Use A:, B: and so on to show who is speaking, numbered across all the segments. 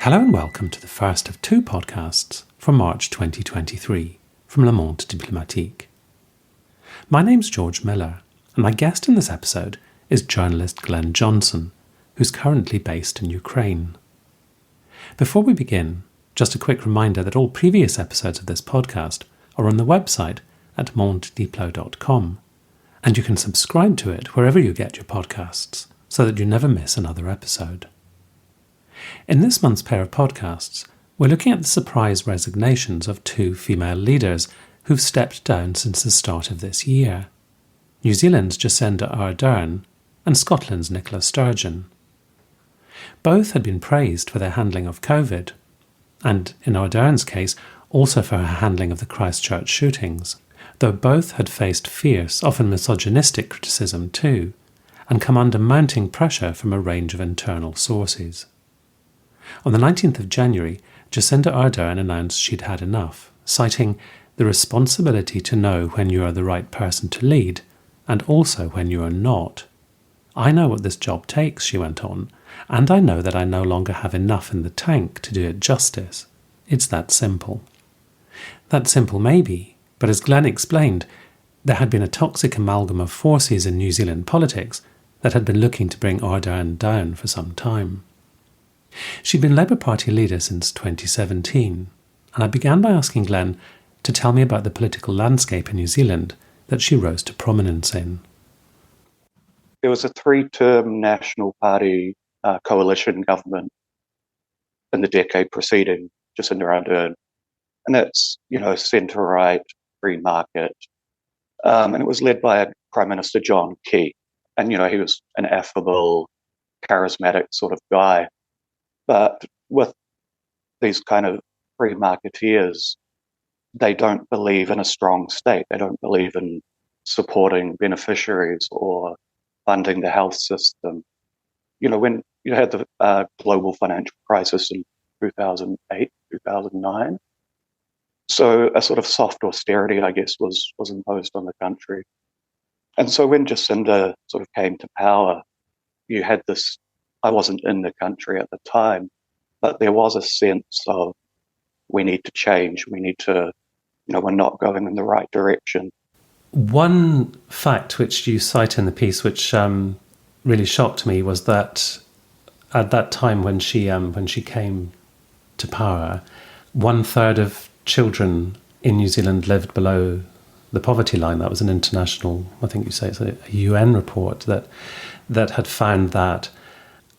A: Hello and welcome to the first of two podcasts from March 2023 from Le Monde Diplomatique. My name's George Miller, and my guest in this episode is journalist Glen Johnson, who's currently based in Ukraine. Before we begin, just a quick reminder that all previous episodes of this podcast are on the website at mondediplo.com, and you can subscribe to it wherever you get your podcasts so that you never miss another episode. In this month's pair of podcasts, we're looking at the surprise resignations of two female leaders who've stepped down since the start of this year: New Zealand's Jacinda Ardern and Scotland's Nicola Sturgeon. Both had been praised for their handling of COVID, and in Ardern's case, also for her handling of the Christchurch shootings, though both had faced fierce, often misogynistic criticism too, and come under mounting pressure from a range of internal sources. On the 19th of January, Jacinda Ardern announced she'd had enough, citing the responsibility to know when you are the right person to lead, and also when you are not. "I know what this job takes," she went on, "and I know that I no longer have enough in the tank to do it justice. It's that simple." That simple maybe, but as Glen explained, there had been a toxic amalgam of forces in New Zealand politics that had been looking to bring Ardern down for some time. She'd been Labour Party leader since 2017, and I began by asking Glen to tell me about the political landscape in New Zealand that she rose to prominence in.
B: There was a three-term National Party coalition government in the decade preceding Jacinda Ardern, and that's, centre-right, free market, and it was led by Prime Minister John Key, and, he was an affable, charismatic sort of guy. But with these kind of free marketeers, they don't believe in a strong state. They don't believe in supporting beneficiaries or funding the health system. When you had the global financial crisis in 2008, 2009, so a sort of soft austerity, I guess, was imposed on the country. And so when Jacinda sort of came to power, you had this. I wasn't in the country at the time, but there was a sense of we need to change. We need to, we're not going in the right direction.
A: One fact which you cite in the piece, which really shocked me, was that at that time when she came to power, 1/3 of children in New Zealand lived below the poverty line. That was an international, I think you say it's a UN report that had found that.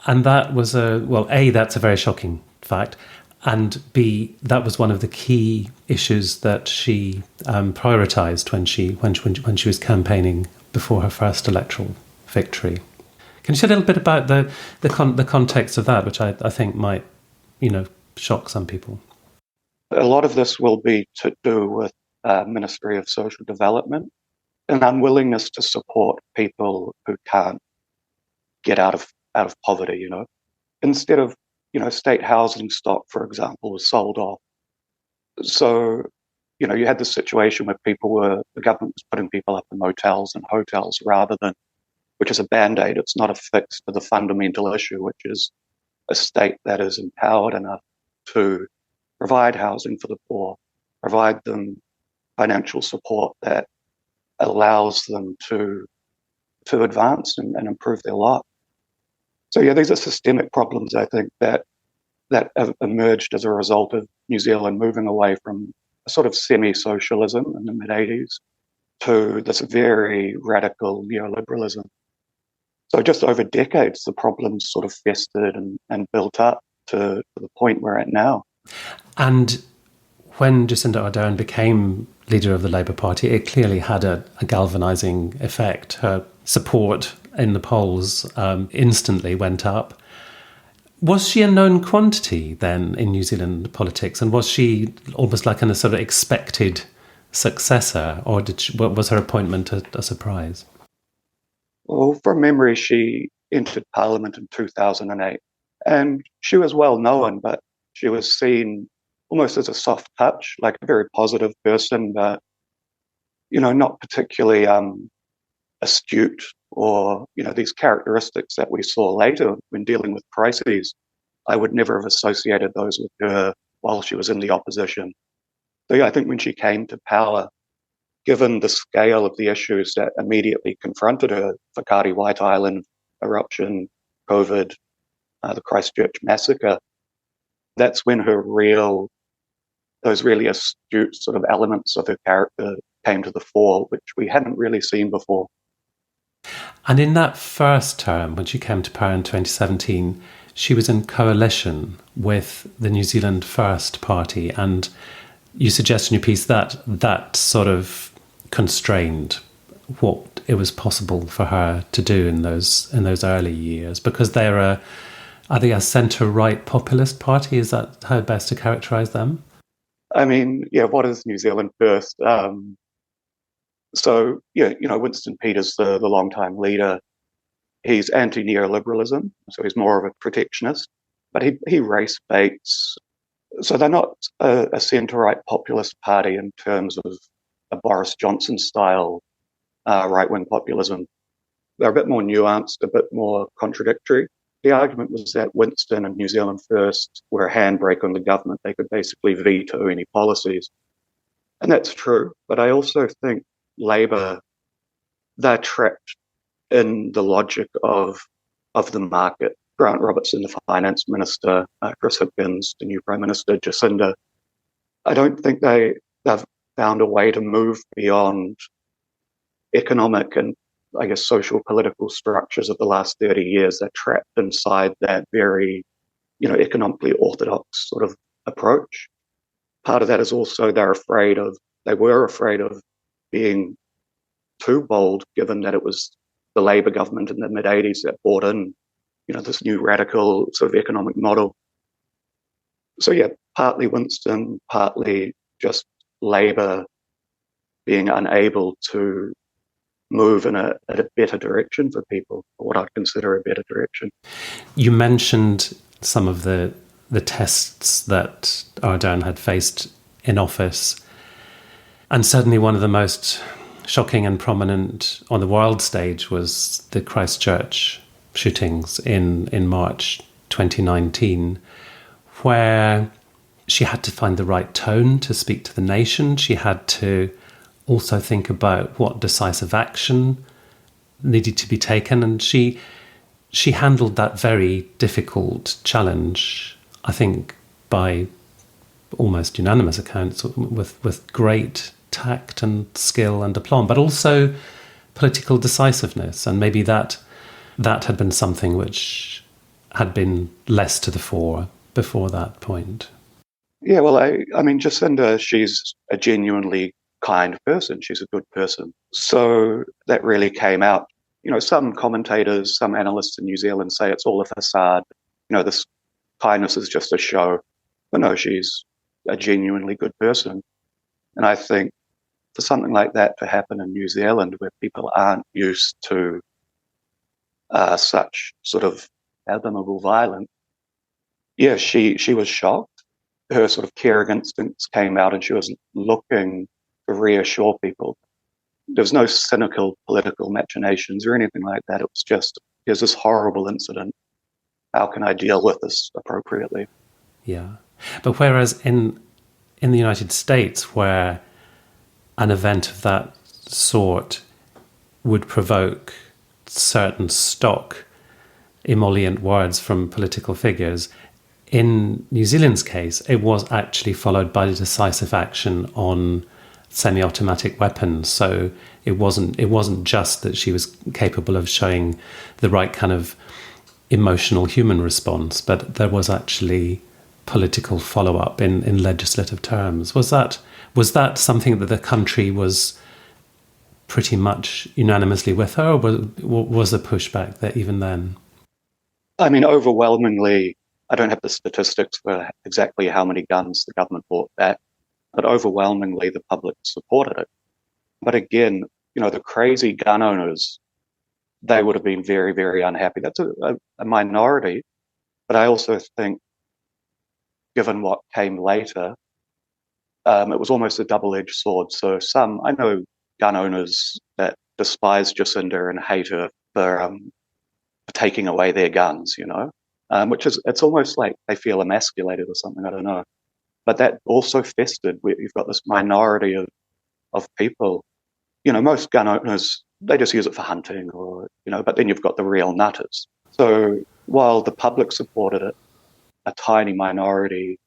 A: And that was A, that's a very shocking fact, and B, that was one of the key issues that she prioritised when she was campaigning before her first electoral victory. Can you say a little bit about the context of that, which I think might, shock some people?
B: A lot of this will be to do with Ministry of Social Development, an unwillingness to support people who can't get out of poverty, Instead of, state housing stock, for example, was sold off. So, you had this situation where the government was putting people up in motels and hotels which is a band-aid. It's not a fix to the fundamental issue, which is a state that is empowered enough to provide housing for the poor, provide them financial support that allows them to advance and improve their lot. So these are systemic problems, I think, that have emerged as a result of New Zealand moving away from a sort of semi-socialism in the mid-'80s to this very radical neoliberalism. So just over decades, the problems sort of festered and built up to the point we're at now.
A: And when Jacinda Ardern became leader of the Labour Party, it clearly had a galvanising effect. Her support in the polls instantly went up. Was she a known quantity then in New Zealand politics, and was she almost like a sort of expected successor, or was her appointment a surprise?
B: Well, from memory, she entered Parliament in 2008, and she was well known, but she was seen almost as a soft touch, like a very positive person, but not particularly astute, or these characteristics that we saw later when dealing with crises. I would never have associated those with her while she was in the opposition. So yeah, I think when she came to power, given the scale of the issues that immediately confronted her, Whakaari White Island eruption, COVID, the Christchurch massacre, that's when those really astute sort of elements of her character came to the fore, which we hadn't really seen before.
A: And in that first term, when she came to power in 2017, she was in coalition with the New Zealand First Party. And you suggest in your piece that that sort of constrained what it was possible for her to do in those early years, because are they a centre-right populist party? Is that how best to characterise them?
B: I mean, yeah, what is New Zealand First? So, yeah, Winston Peters, the longtime leader, he's anti-neoliberalism, so he's more of a protectionist, but he race baits. So they're not a centre-right populist party in terms of a Boris Johnson style right-wing populism. They're a bit more nuanced, a bit more contradictory. The argument was that Winston and New Zealand First were a handbrake on the government. They could basically veto any policies. And that's true. But I also think Labour, they're trapped in the logic of the market. Grant Robertson, the finance minister, Chris Hipkins, the new prime minister, Jacinda, I don't think they've found a way to move beyond economic and, I guess, social political structures of the last 30 years. They're trapped inside that very, economically orthodox sort of approach. Part of that is also they were afraid of being too bold, given that it was the Labour government in the mid-'80s that brought in, this new radical sort of economic model. So yeah, partly Winston, partly just Labour being unable to move in a better direction for people, or what I'd consider a better direction.
A: You mentioned some of the tests that Ardern had faced in office, and certainly one of the most shocking and prominent on the world stage was the Christchurch shootings in March 2019, where she had to find the right tone to speak to the nation. She had to also think about what decisive action needed to be taken, and she handled that very difficult challenge, I think, by almost unanimous accounts, with great tact and skill and aplomb, but also political decisiveness. And maybe that had been something which had been less to the fore before that point.
B: Yeah, well, I mean, Jacinda, she's a genuinely kind person. She's a good person. So that really came out. Some commentators, some analysts in New Zealand say it's all a facade. This kindness is just a show. But no, she's a genuinely good person. And I think for something like that to happen in New Zealand, where people aren't used to such sort of fathomable violence, yeah, she was shocked. Her sort of caring instincts came out, and she was looking to reassure people. There was no cynical political machinations or anything like that. It was just, here's this horrible incident. How can I deal with this appropriately?
A: Yeah. But whereas in the United States, where an event of that sort would provoke certain stock emollient words from political figures, in New Zealand's case, it was actually followed by decisive action on semi-automatic weapons. So it wasn't just that she was capable of showing the right kind of emotional human response, but there was actually political follow-up in legislative terms. Was that something that the country was pretty much unanimously with her, or was there pushback there even then?
B: I mean, overwhelmingly, I don't have the statistics for exactly how many guns the government bought back, but overwhelmingly the public supported it. But again, the crazy gun owners, they would have been very, very unhappy. That's a minority. But I also think, given what came later, it was almost a double-edged sword. So I know gun owners that despise Jacinda and hate her for taking away their guns, which is, it's almost like they feel emasculated or something, I don't know. But that also festered where you've got this minority of people. Most gun owners, they just use it for hunting but then you've got the real nutters. So while the public supported it, a tiny minority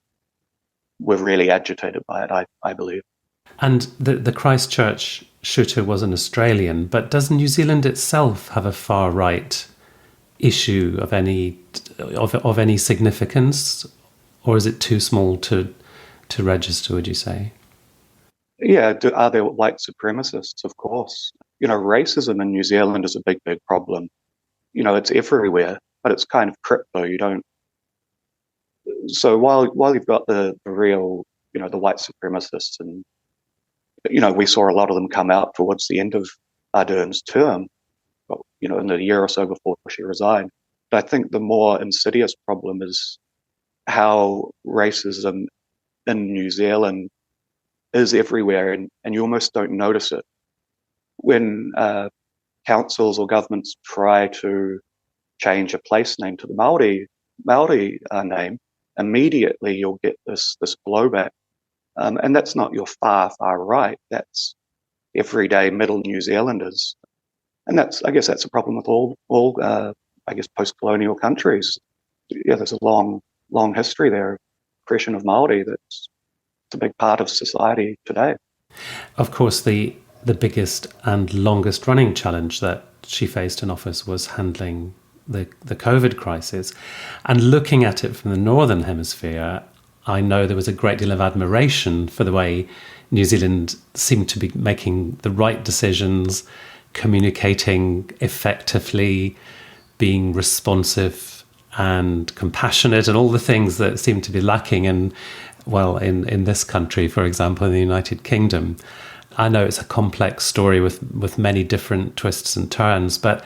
B: were really agitated by it, I believe.
A: And the Christchurch shooter was an Australian, but does New Zealand itself have a far right issue of any significance, or is it too small to register, would you say?
B: Yeah, are there white supremacists? Of course. Racism in New Zealand is a big, big problem. It's everywhere, but it's kind of crypto. You don't. So while you've got the real, the white supremacists, and we saw a lot of them come out towards the end of Ardern's term, in the year or so before she resigned. But I think the more insidious problem is how racism in New Zealand is everywhere, and you almost don't notice it. When councils or governments try to change a place name to the Maori name, immediately you'll get this blowback, and that's not your far right. That's everyday middle New Zealanders, and I guess that's a problem with all post-colonial countries. Yeah, there's a long history there of oppression of Maori that's a big part of society today.
A: Of course, the biggest and longest running challenge that she faced in office was handling the COVID crisis. And looking at it from the Northern Hemisphere, I know there was a great deal of admiration for the way New Zealand seemed to be making the right decisions, communicating effectively, being responsive and compassionate, and all the things that seem to be lacking in this country, for example, in the United Kingdom. I know it's a complex story with many different twists and turns, but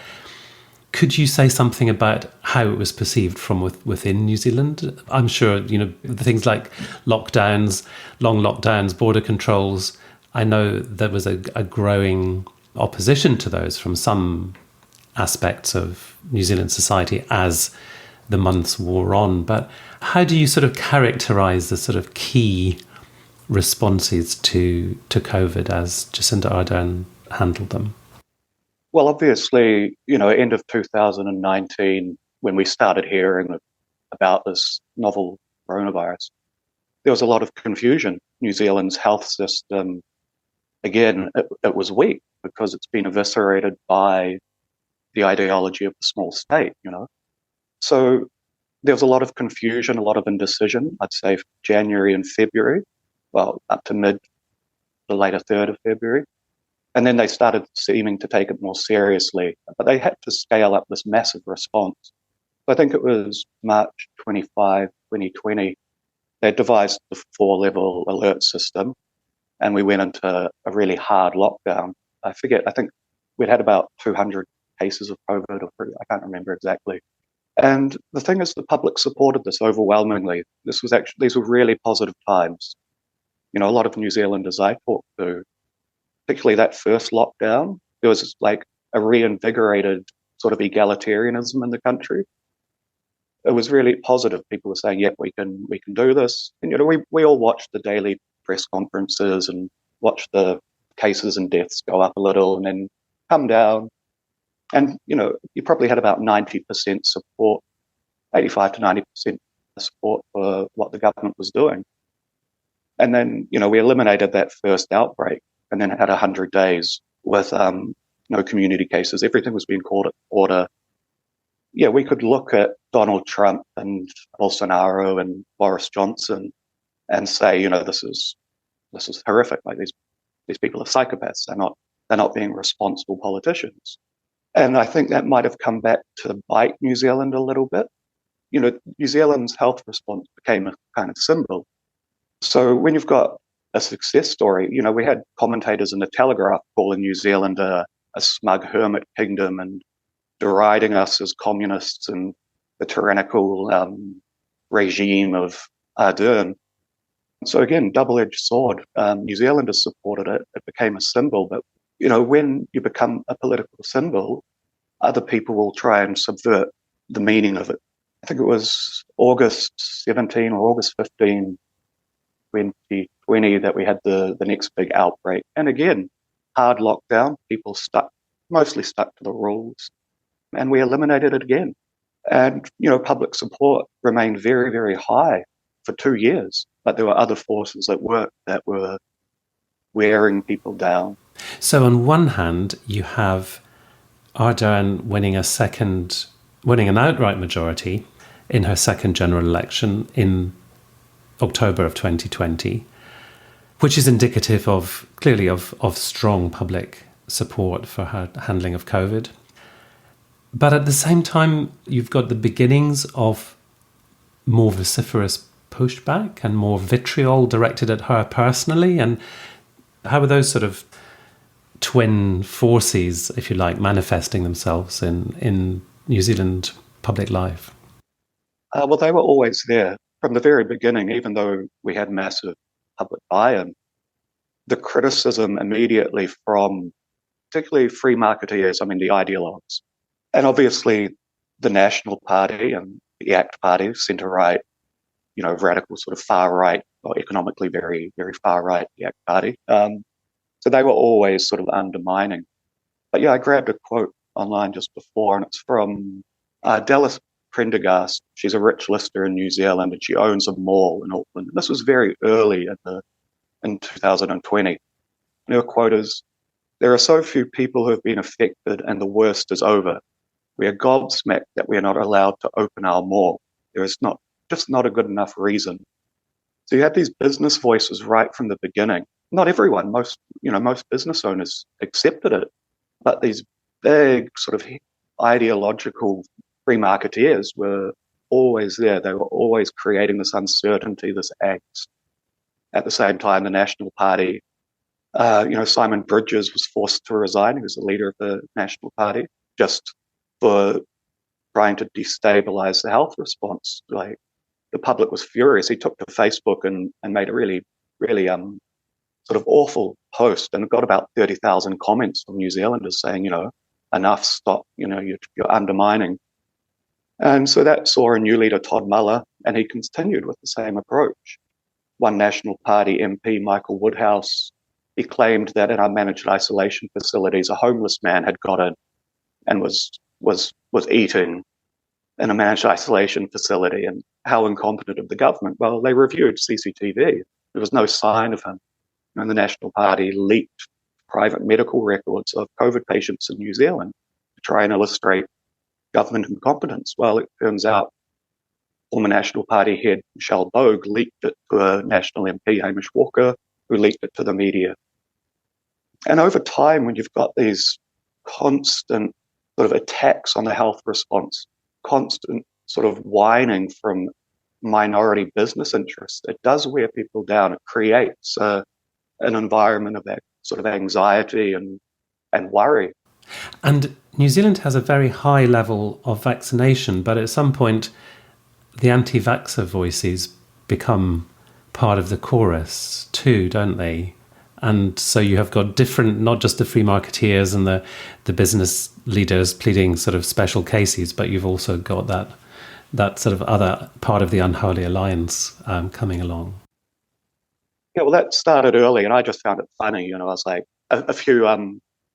A: could you say something about how it was perceived from within New Zealand? I'm sure, things like lockdowns, long lockdowns, border controls, I know there was a growing opposition to those from some aspects of New Zealand society as the months wore on. But how do you sort of characterise the sort of key responses to COVID as Jacinda Ardern handled them?
B: Well, obviously, end of 2019, when we started hearing about this novel coronavirus, there was a lot of confusion. New Zealand's health system, again, it was weak because it's been eviscerated by the ideology of the small state, So there was a lot of confusion, a lot of indecision, I'd say January and February, well, up to the later third of February. And then they started seeming to take it more seriously, but they had to scale up this massive response. So I think it was March 25, 2020, they devised the 4-level alert system, and we went into a really hard lockdown. I think we'd had about 200 cases of COVID, I can't remember exactly. And the thing is, the public supported this overwhelmingly. These were really positive times. A lot of New Zealanders I talked to, particularly that first lockdown, there was like a reinvigorated sort of egalitarianism in the country. It was really positive. People were saying, "Yep, we can do this." And we all watched the daily press conferences and watched the cases and deaths go up a little and then come down. And you probably had about 90% support, 85 to 90% support for what the government was doing. And then we eliminated that first outbreak, and then had 100 days with no community cases. Everything was being called to order. Yeah, we could look at Donald Trump and Bolsonaro and Boris Johnson and say, this is horrific. Like these people are psychopaths. They're not being responsible politicians. And I think that might have come back to bite New Zealand a little bit. New Zealand's health response became a kind of symbol. So when you've got a success story, we had commentators in the Telegraph calling New Zealand a smug hermit kingdom and deriding us as communists and the tyrannical regime of Ardern. So again, double-edged sword. New Zealanders supported it. It became a symbol. But, when you become a political symbol, other people will try and subvert the meaning of it. I think it was August 17 or August 15, 2020 that we had the next big outbreak. And again, hard lockdown, people mostly stuck to the rules, and we eliminated it again. And, public support remained very, very high for 2 years, but there were other forces at work that were wearing people down.
A: So on one hand, you have Ardern winning an outright majority in her second general election in October of 2020, which is indicative clearly of strong public support for her handling of COVID. But at the same time, you've got the beginnings of more vociferous pushback and more vitriol directed at her personally. And how are those sort of twin forces, if you like, manifesting themselves in New Zealand public life?
B: Well, they were always there from the very beginning, even though we had massive public buy-in. The criticism immediately from particularly free marketeers, the ideologues, and obviously the National Party and the ACT Party, centre-right, radical sort of far-right, or economically very, very far-right, the ACT Party. So they were always sort of undermining. But yeah, I grabbed a quote online just before, and it's from Dallas Prendergast. She's a rich lister in New Zealand, and she owns a mall in Auckland. And this was very early in 2020. And her quote is, "There are so few people who have been affected, and the worst is over. We are gobsmacked that we are not allowed to open our mall. There is just not a good enough reason." So you had these business voices right from the beginning. Not everyone, most business owners accepted it, but these big sort of ideological free marketeers were always there. They were always creating this uncertainty, this angst. At the same time, the National Party, Simon Bridges was forced to resign. He was the leader of the National Party just for trying to destabilize the health response. Like, the public was furious. He took to Facebook and made a really, really sort of awful post, and it got about 30,000 comments from New Zealanders saying, enough, stop, you're undermining. And so that saw a new leader, Todd Muller, and he continued with the same approach. One National Party MP, Michael Woodhouse, he claimed that in our managed isolation facilities, a homeless man had got in and was eating in a managed isolation facility, and how incompetent of the government. Well, they reviewed CCTV. There was no sign of him. And the National Party leaked private medical records of COVID patients in New Zealand to try and illustrate government incompetence. Well, it turns out former National Party head Michelle Bogue leaked it to a National MP, Hamish Walker, who leaked it to the media. And over time, when you've got these constant sort of attacks on the health response, constant sort of whining from minority business interests, it does wear people down. It creates an environment of that sort of anxiety and worry.
A: And New Zealand has a very high level of vaccination, but at some point the anti-vaxxer voices become part of the chorus too, don't they? And so you have got different, not just the free marketeers and the business leaders pleading sort of special cases, but you've also got that sort of other part of the unholy alliance coming along.
B: Yeah, well, that started early, and I just found it funny. I was like, a few,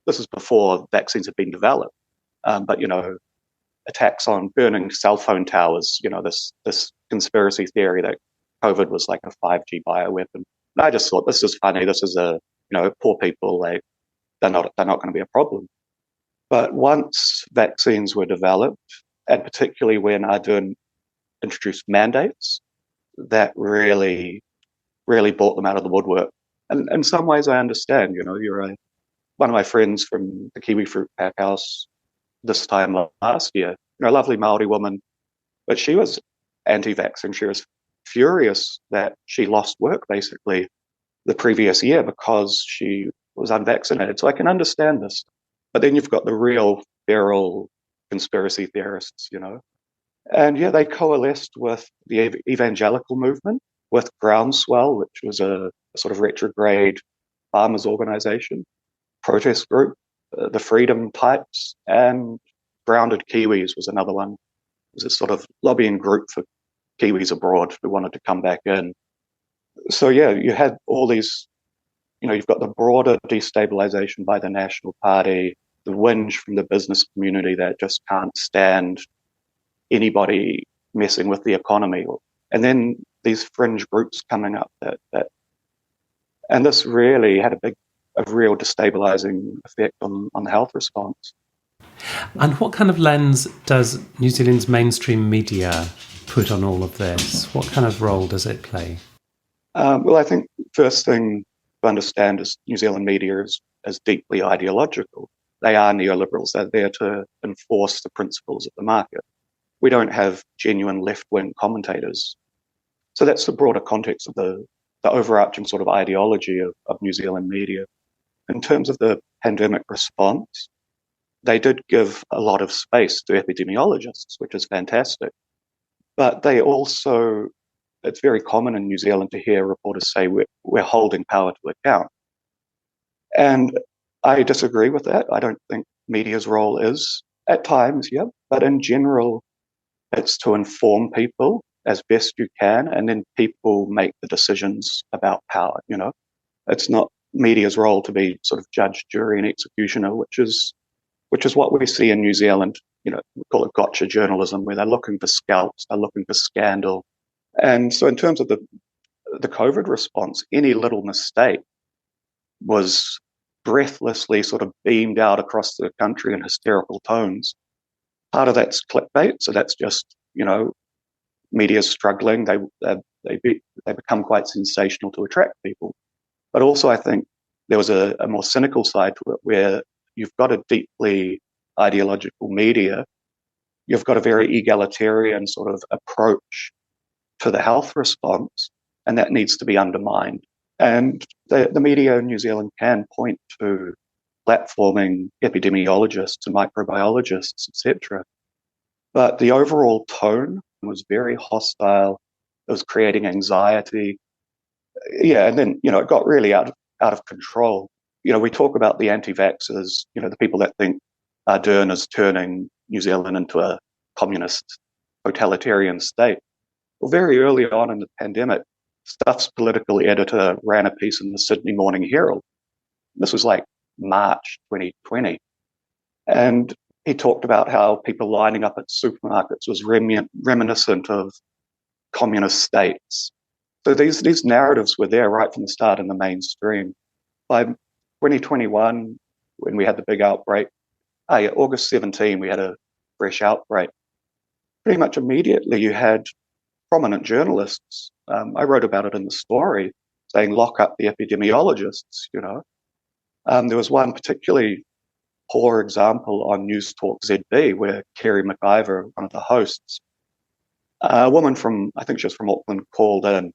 B: this is before vaccines had been developed, but, attacks on burning cell phone towers, this conspiracy theory that COVID was like a 5G bioweapon. And I just thought, this is funny. This is poor people, like, they're not going to be a problem. But once vaccines were developed, and particularly when Ardern introduced mandates, that really brought them out of the woodwork. And in some ways, I understand. You're one of my friends from the Kiwi Fruit Pack House this time last year. A lovely Maori woman, but she was anti-vaccine. She was furious that she lost work basically the previous year because she was unvaccinated. So I can understand this. But then you've got the real feral conspiracy theorists, And yeah, they coalesced with the evangelical movement, with Groundswell, which was a sort of retrograde farmers organization, protest group, the Freedom Types, and Grounded Kiwis was another one. was this sort of lobbying group for Kiwis abroad who wanted to come back in. So yeah, you had all these, you've got the broader destabilization by the National Party, the whinge from the business community that just can't stand anybody messing with the economy, and then these fringe groups coming up and this really had a real destabilizing effect on the health response.
A: And what kind of lens does New Zealand's mainstream media put on all of this? What kind of role does it play?
B: Well, I think first thing to understand is New Zealand media is deeply ideological. They are neoliberals. They're there to enforce the principles of the market. We don't have genuine left-wing commentators. So that's the broader context of the overarching sort of ideology of New Zealand media. In terms of the pandemic response, they did give a lot of space to epidemiologists, which is fantastic. But they also, it's very common in New Zealand to hear reporters say we're holding power to account. And I disagree with that. I don't think media's role is, at times, yeah, but in general, it's to inform people as best you can, and then people make the decisions about power. It's not media's role to be sort of judge, jury, and executioner, which is what we see in New Zealand. We call it gotcha journalism, where they're looking for scalps, they're looking for scandal. And so in terms of the COVID response, any little mistake was breathlessly sort of beamed out across the country in hysterical tones. Part of that's clickbait, so that's just, media's struggling. They become quite sensational to attract people. But also I think there was a more cynical side to it, where you've got a deeply ideological media, you've got a very egalitarian sort of approach to the health response, and that needs to be undermined. And the media in New Zealand can point to platforming epidemiologists and microbiologists, etc. But the overall tone was very hostile. It was creating anxiety. Yeah, and then, it got really out of control. We talk about the anti-vaxxers, the people that think Ardern is turning New Zealand into a communist totalitarian state. Well, very early on in the pandemic, Stuff's political editor ran a piece in the Sydney Morning Herald. This was like March 2020. And he talked about how people lining up at supermarkets was reminiscent of communist states. So these narratives were there right from the start in the mainstream. By 2021, when we had the big outbreak, August 17, we had a fresh outbreak. Pretty much immediately, you had prominent journalists. I wrote about it in the story, saying lock up the epidemiologists. There was one particularly poor example on News Talk ZB, where Kerry McIver, one of the hosts, a woman I think she was from Auckland, called in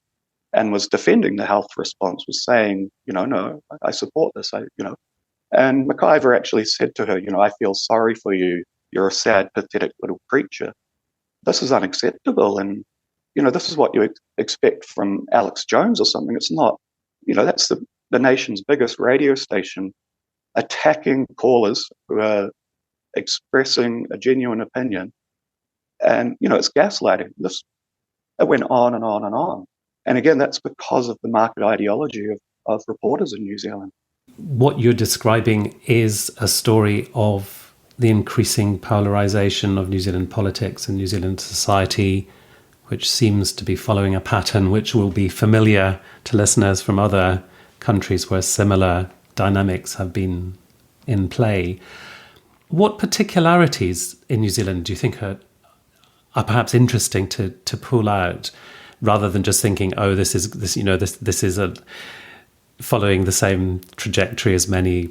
B: and was defending the health response, was saying, no, I support this, And McIver actually said to her, I feel sorry for you. You're a sad, pathetic little creature. This is unacceptable. And, this is what you expect from Alex Jones or something. It's not. That's the nation's biggest radio station, attacking callers who are expressing a genuine opinion. And, it's gaslighting. It went on and on and on. And again, that's because of the market ideology of reporters in New Zealand.
A: What you're describing is a story of the increasing polarisation of New Zealand politics and New Zealand society, which seems to be following a pattern which will be familiar to listeners from other countries where similar dynamics have been in play. What particularities in New Zealand do you think are perhaps interesting to pull out, rather than just thinking, this is a following the same trajectory as many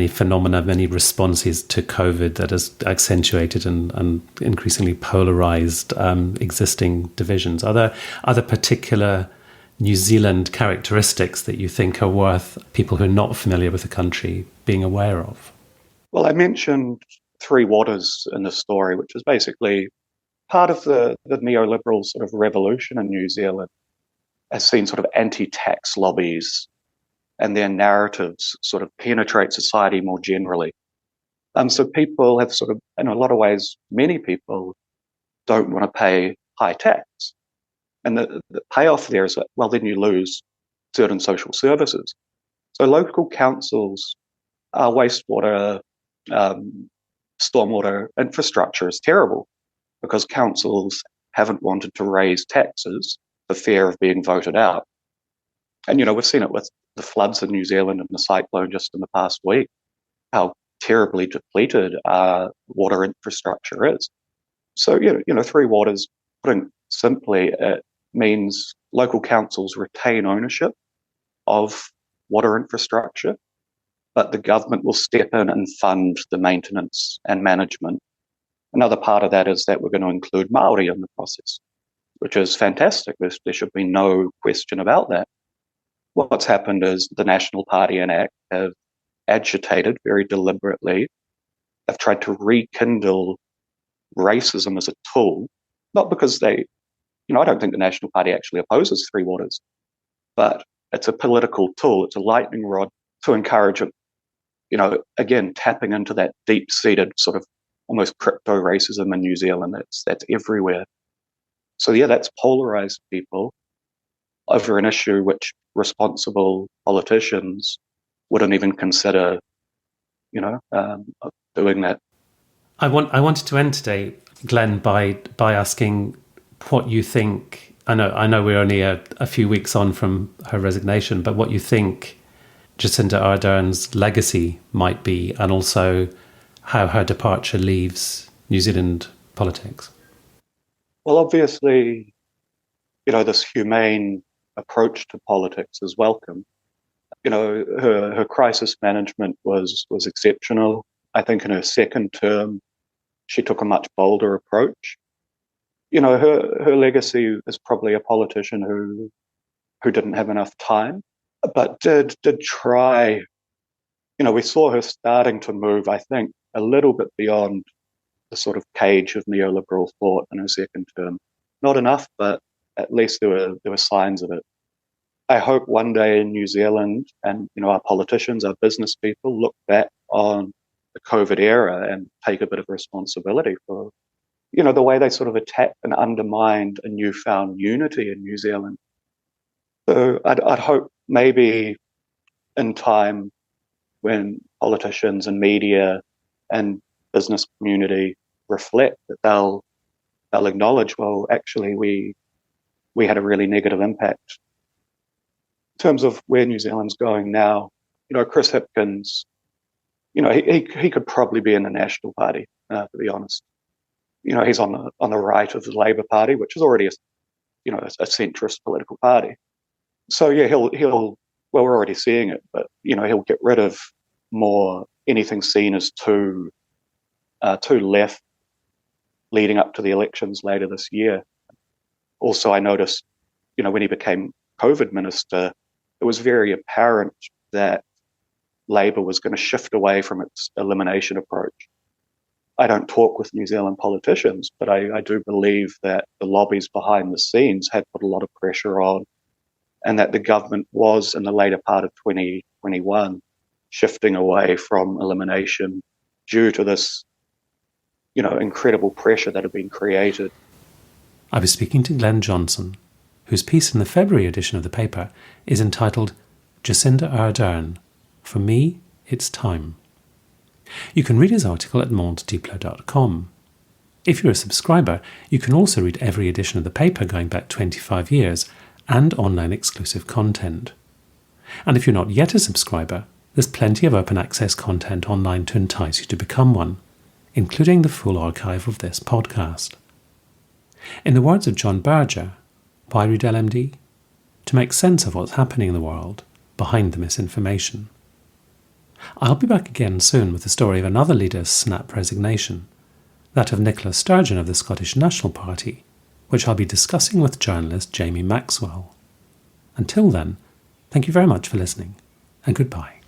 A: phenomena, many responses to COVID that has accentuated and increasingly polarized existing divisions? Are there particular New Zealand characteristics that you think are worth people who are not familiar with the country being aware of?
B: Well, I mentioned Three Waters in the story, which is basically part of the neoliberal sort of revolution in New Zealand, has seen sort of anti-tax lobbies and their narratives sort of penetrate society more generally. So people have sort of, in a lot of ways, many people don't want to pay high tax. And the payoff there is that, well, then you lose certain social services. So local councils, wastewater, stormwater infrastructure is terrible because councils haven't wanted to raise taxes for fear of being voted out. And, we've seen it with the floods in New Zealand and the cyclone just in the past week, how terribly depleted our water infrastructure is. So, Three Waters, putting simply, it means local councils retain ownership of water infrastructure, but the government will step in and fund the maintenance and management. Another part of that is that we're going to include Māori in the process, which is fantastic. There should be no question about that. What's happened is the National Party and ACT have agitated very deliberately. They've tried to rekindle racism as a tool, not because I don't think the National Party actually opposes Three Waters, but it's a political tool. It's a lightning rod to encourage it, again, tapping into that deep-seated sort of almost crypto-racism in New Zealand that's everywhere. So, that's polarized people over an issue which responsible politicians wouldn't even consider, doing that.
A: I wanted to end today, Glen, by asking what you think. I know we're only a few weeks on from her resignation, but what you think Jacinda Ardern's legacy might be, and also how her departure leaves New Zealand politics.
B: Well, obviously, this humane approach to politics is welcome. Her crisis management was exceptional. I think in her second term, she took a much bolder approach. Her legacy is probably a politician who didn't have enough time, but did try. We saw her starting to move, I think, a little bit beyond the sort of cage of neoliberal thought in her second term. Not enough, but at least there were signs of it. I hope one day in New Zealand, and our politicians, our business people, look back on the COVID era and take a bit of responsibility for, the way they sort of attacked and undermined a newfound unity in New Zealand. So I'd hope maybe in time, when politicians and media and business community reflect, that they'll acknowledge, well, actually we had a really negative impact. In terms of where New Zealand's going now, Chris Hipkins, he could probably be in the National Party, to be honest. He's on the right of the Labour Party, which is already a centrist political party. So yeah, he'll well, we're already seeing it, but he'll get rid of more anything seen as too left leading up to the elections later this year. Also, I noticed, when he became COVID minister, it was very apparent that Labour was going to shift away from its elimination approach. I don't talk with New Zealand politicians, but I do believe that the lobbies behind the scenes had put a lot of pressure on, and that the government was, in the later part of 2021, shifting away from elimination due to this, incredible pressure that had been created.
A: I was speaking to Glen Johnson, whose piece in the February edition of the paper is entitled Jacinda Ardern, For Me, It's Time. You can read his article at monddepler.com. If you're a subscriber, you can also read every edition of the paper going back 25 years and online exclusive content. And if you're not yet a subscriber, there's plenty of open access content online to entice you to become one, including the full archive of this podcast. In the words of John Berger, why read LMD? To make sense of what's happening in the world behind the misinformation. I'll be back again soon with the story of another leader's snap resignation, that of Nicola Sturgeon of the Scottish National Party, which I'll be discussing with journalist Jamie Maxwell. Until then, thank you very much for listening, and goodbye.